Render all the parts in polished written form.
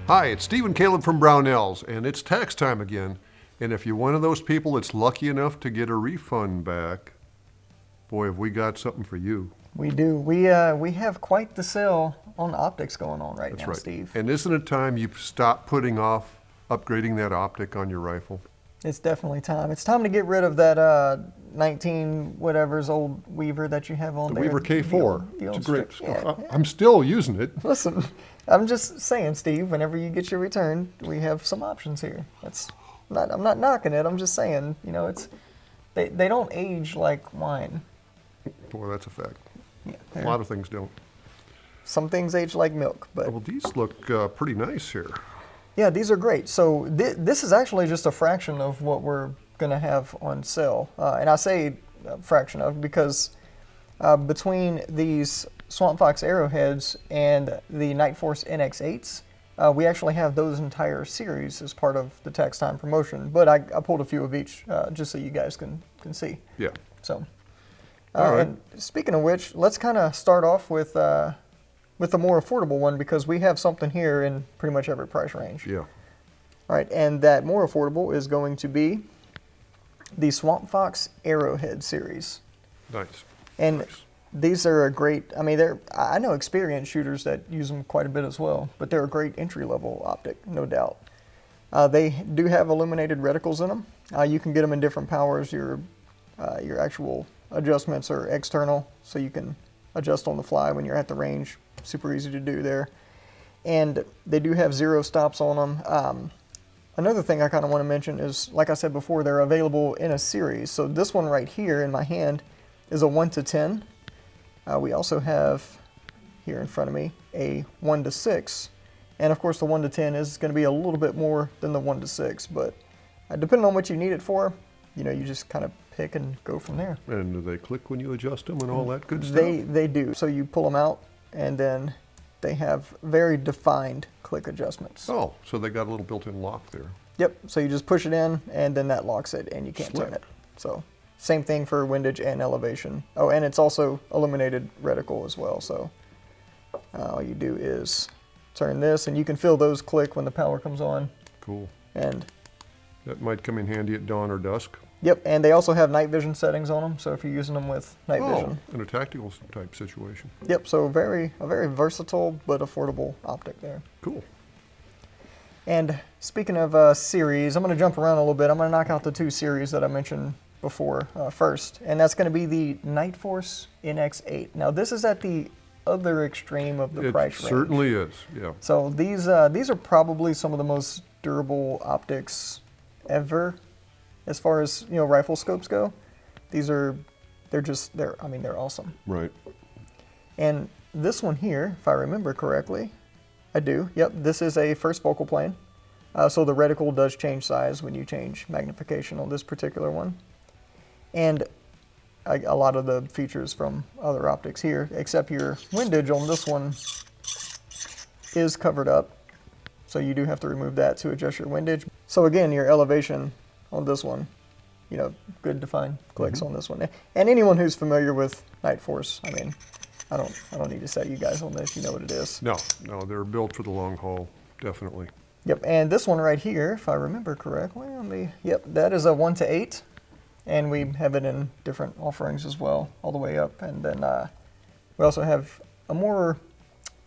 Hi, it's Steve and Caleb from Brownells, and it's tax time again. And if you're one of those people that's lucky enough to get a refund back, boy, have we got something for you. We do. We have quite the sale on optics going on right That's now, right. Steve. And isn't it time you stop putting off upgrading that optic on your rifle? It's definitely time. It's time to get rid of that 19 whatever's old Weaver that you have on The there. Weaver K4. The old It's a great. yeah. I'm still using it. Listen, I'm just saying, Steve, whenever you get your return, we have some options here. I'm not knocking it. I'm just saying, you know, they don't age like wine. Boy, that's a fact. Yeah, A lot of things don't. some things age like milk, but Well, these look pretty nice here. yeah, these are great. So this is actually just a fraction of what we're going to have on sale. And I say a fraction of because between these Swampfox Arrowheads and the Nightforce NX8s, we actually have those entire series as part of the tax time promotion. But I pulled a few of each just so you guys can see. Yeah. So, All right. and speaking of which, let's kind of start off with the more affordable one because we have something here in pretty much every price range. Yeah. All right, and that more affordable is going to be the Swampfox Arrowhead series. Nice. And Nice. these are a great, I mean, I know experienced shooters that use them quite a bit as well, but they're a great entry-level optic, no doubt. They do have illuminated reticles in them. You can get them in different powers. Your actual adjustments are external, so you can adjust on the fly when you're at the range. Super easy to do there. And they do have 0 stops on them. Another thing I kind of want to mention is, like I said before, they're available in a series. So this one right here in my hand is a 1 to 10. We also have here in front of me a 1 to 6. And of course the 1 to 10 is going to be a little bit more than the 1 to 6. But depending on what you need it for, you know, you just kind of pick and go from there. And do they click when you adjust them and all that good stuff? They do. So you pull them out and then they have very defined click adjustments. Oh, so they got a little built-in lock there. Yep, so you just push it in and then that locks it and you can't turn it. So same thing for windage and elevation. Oh, and it's also illuminated reticle as well. So all you do is turn this and you can feel those click when the power comes on. Cool. And That might come in handy at dawn or dusk. yep, and they also have night vision settings on them. So if you're using them with night vision. In a tactical type situation. Yep, so a very versatile but affordable optic there. Cool. And speaking of series, I'm going to jump around a little bit. I'm going to knock out the 2 series that I mentioned before first, and that's going to be the Nightforce NX8. Now this is at the other extreme of the price range. It certainly is, yeah. So these are probably some of the most durable optics ever, as far as, you know, rifle scopes go. They're awesome. Right. And this one here, if I remember correctly, I do. Yep, this is a first focal plane. So the reticle does change size when you change magnification on this particular one. And a lot of the features from other optics here, except your windage on this one is covered up. So you do have to remove that to adjust your windage. So again, your elevation on this one, you know, good defined clicks on this one. And anyone who's familiar with Nightforce, I mean, I don't need to set you guys on this. You know what it is. No, they're built for the long haul, definitely. Yep, and this one right here, if I remember correctly, yep, that is a 1 to 8, and we have it in different offerings as well, all the way up. And then we also have a more,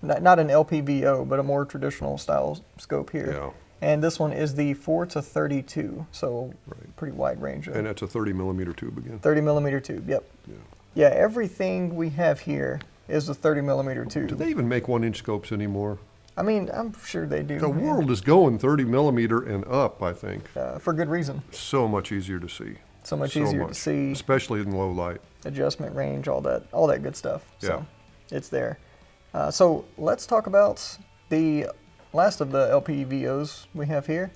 not an LPVO, but a more traditional style scope here. Yeah. And this one is the 4 to 32, so pretty wide range. And that's a 30 millimeter tube again. 30 millimeter tube, yep. Yeah, everything we have here is a 30 millimeter tube. Do they even make 1-inch scopes anymore? I mean, I'm sure they do. The world is going 30 millimeter and up, I think. For good reason. So much easier to see. So much easier to see. Especially in low light. Adjustment range, all that good stuff. So Yeah. it's there. So let's talk about the last of the LPVOs we have here.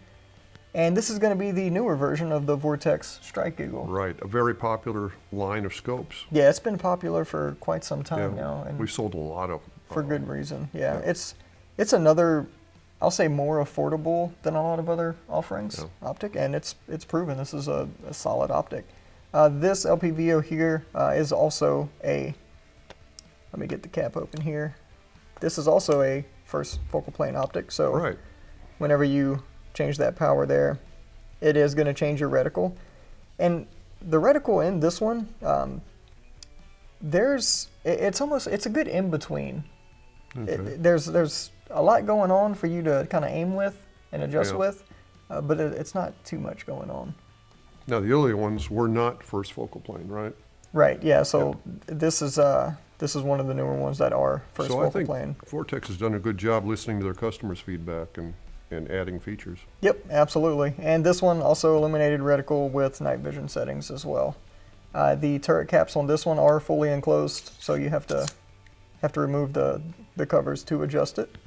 And this is going to be the newer version of the Vortex Strike Eagle. Right, a very popular line of scopes. Yeah, it's been popular for quite some time now. And we've sold a lot of them. For good reason, yeah. It's another, I'll say, more affordable than a lot of other offerings, optic, and it's proven this is a solid optic. This LPVO here is also a, let me get the cap open here. This is also a first focal plane optic, so whenever you change that power there, it is going to change your reticle. And the reticle in this one, it's a good in between. Okay. There's a lot going on for you to kind of aim with and adjust Yeah. with, but it's not too much going on. Now, the earlier ones were not first focal plane, right? Right. Yeah. So this is one of the newer ones that are first So I focal think plane. Vortex has done a good job listening to their customers' feedback and adding features. Yep, absolutely. And this one also illuminated reticle with night vision settings as well. The turret caps on this one are fully enclosed, so you have to remove the covers to adjust it.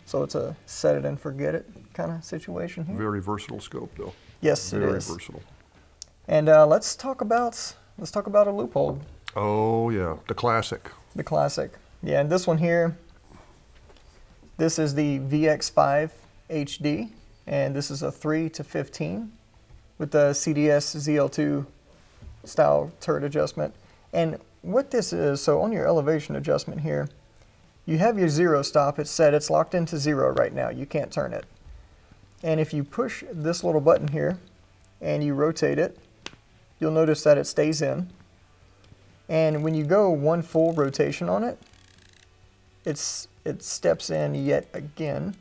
So it's a set it and forget it kind of situation here. Very versatile scope, though. Yes, it Very is. versatile. And let's talk about a loophole. Oh yeah, the classic. The classic. Yeah, and this one here, this is the VX5 HD, and this is a 3-15 with the CDS ZL2 style turret adjustment. And what this is, so on your elevation adjustment here, you have your 0 stop. It's set, it's locked into 0 right now. You can't turn it. And if you push this little button here and you rotate it, you'll notice that it stays in. And when you go one full rotation on it, it steps in yet again.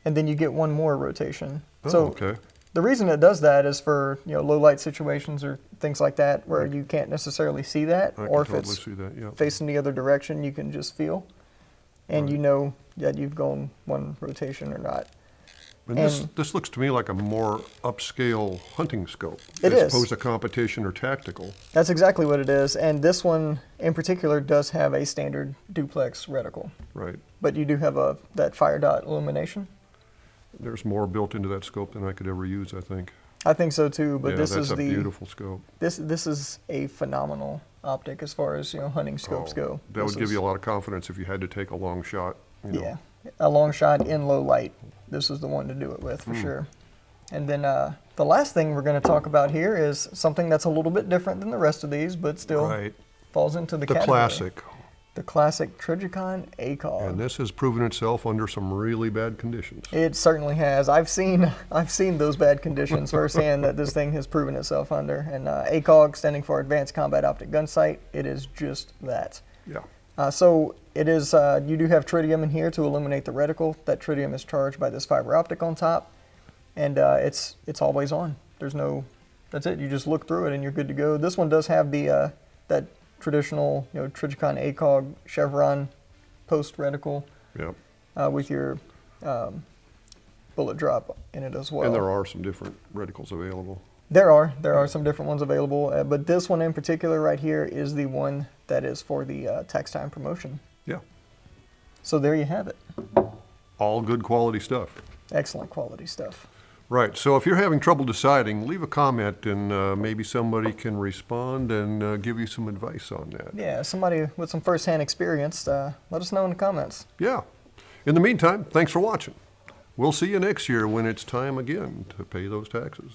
And then you get one more rotation. Oh, so okay. the reason it does that is for low light situations or things like that where you can't necessarily see that, I or can if totally it's see that. Yeah. facing the other direction, you can just feel, and Right. you know that you've gone one rotation or not. And this looks to me like a more upscale hunting scope, It as is. opposed to competition or tactical. That's exactly what it is, and this one in particular does have a standard duplex reticle, Right. but you do have that fire dot illumination. There's more built into that scope than I could ever use, I think. I think so too, but Yeah, this that's is a beautiful scope. this is a phenomenal optic as far as hunting scopes go. That This would give is- you a lot of confidence if you had to take a long shot. Yeah, a long shot in low light. This is the one to do it with for sure. And then the last thing we're going to talk about here is something that's a little bit different than the rest of these, but still Right. falls into the The category. classic. The classic Trijicon ACall. And this has proven itself under some really bad conditions. It certainly has. I've seen those bad conditions firsthand that this thing has proven itself under. And ACall, standing for Advanced Combat Optic Gun Sight, it is just that. Yeah. So it is. You do have tritium in here to illuminate the reticle. That tritium is charged by this fiber optic on top, and it's always on. There's no. That's it. You just look through it and you're good to go. This one does have the that traditional Trijicon ACall chevron post reticle Yeah. with your bullet drop in it as well. And there are some different reticles available. There are some different ones available, but this one in particular right here is the one that is for the tax time promotion. Yeah. So there you have it. All good quality stuff. Excellent quality stuff. Right. So if you're having trouble deciding, leave a comment and maybe somebody can respond and give you some advice on that. Yeah, somebody with some first-hand experience, let us know in the comments. Yeah. In the meantime, thanks for watching. We'll see you next year when it's time again to pay those taxes.